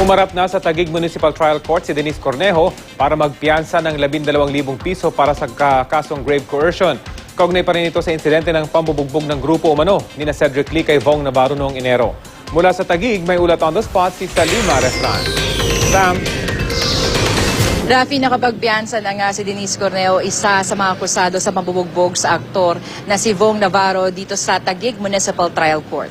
Humarap na sa Taguig Municipal Trial Court si Denise Cornejo para magpiyansa ng 12,000 piso para sa kasong grave coercion. Kaugnay pa rin ito sa insidente ng pambubugbog ng grupo umano ni na Cedric Lee kay Vong Navarro noong Enero. Mula sa Taguig, may ulat on the spot si Salima Refran. Sam. Rafi, nakapagpiyansa na nga si Denise Cornejo, isa sa mga akusado sa pambubugbog sa aktor na si Vong Navarro dito sa Taguig Municipal Trial Court.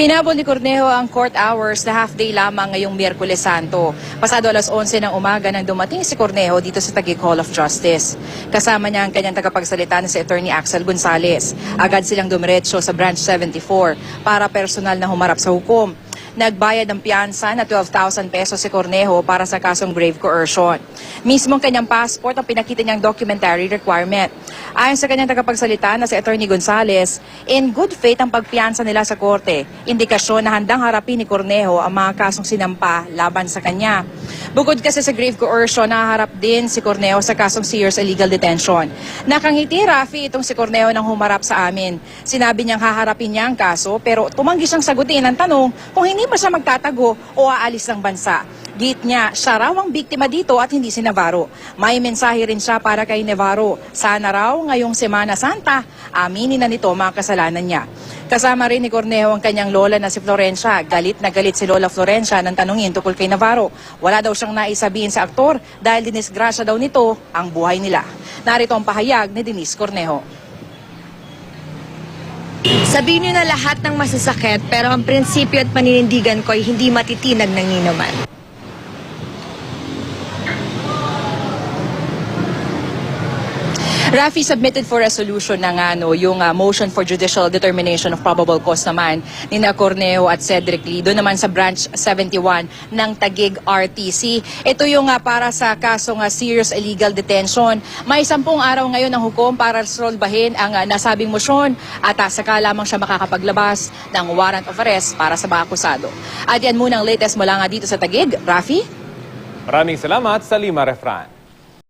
Hinabol ni Cornejo ang court hours na half-day lamang ngayong Miyerkules Santo. Pasado alas 11 ng umaga nang dumating si Cornejo dito sa Taguig Hall of Justice. Kasama niya ang kanyang tagapagsalita na si Attorney Axel Gonzales. Agad silang dumiretso sa Branch 74 para personal na humarap sa hukom. Nagbayad ng piyansa na 12,000 pesos si Cornejo para sa kasong grave coercion. Mismong kanyang passport ang pinakita niyang documentary requirement. Ayon sa kanyang tagapagsalita na si Attorney Gonzales, in good faith ang pagpiyansa nila sa korte. Indikasyon na handang harapin ni Cornejo ang mga kasong sinampa laban sa kanya. Bukod kasi sa grave coercion, nahaharap din si Cornejo sa kasong Sears illegal detention. Nakangiti, Rafi, itong si Cornejo nang humarap sa amin. Sinabi niyang haharapin niya ang kaso pero tumanggi siyang sagutin ang tanong kung hindi ba siya magtatago o aalis ng bansa. Git niya, siya raw ang biktima dito at hindi si Navarro. May mensahe rin siya para kay Navarro. Sana raw ngayong Semana Santa, aminin na nito mga kasalanan niya. Kasama rin ni Cornejo ang kanyang lola na si Florencia. Galit na galit si Lola Florencia nang tanungin tungkol kay Navarro. Wala daw siyang naisabihin sa aktor dahil dinisgrasya daw nito ang buhay nila. Narito ang pahayag ni Denise Cornejo. Sabihin niyo na lahat ng masasakit pero ang prinsipyo at paninindigan ko ay hindi matitinag ng ninuman. Rafi, submitted for resolution na nga yung motion for judicial determination of probable cause naman ni na Cornejo at Cedric Lee. Doon naman sa Branch 71 ng Taguig RTC. Ito yung para sa kasong serious illegal detention. May 10 araw ngayon ng hukom para resolbahin ang nasabing motion at saka lamang siya makakapaglabas ng warrant of arrest para sa mga akusado. At yan muna ang latest mula nga dito sa Taguig. Rafi? Maraming salamat, Salima Refran.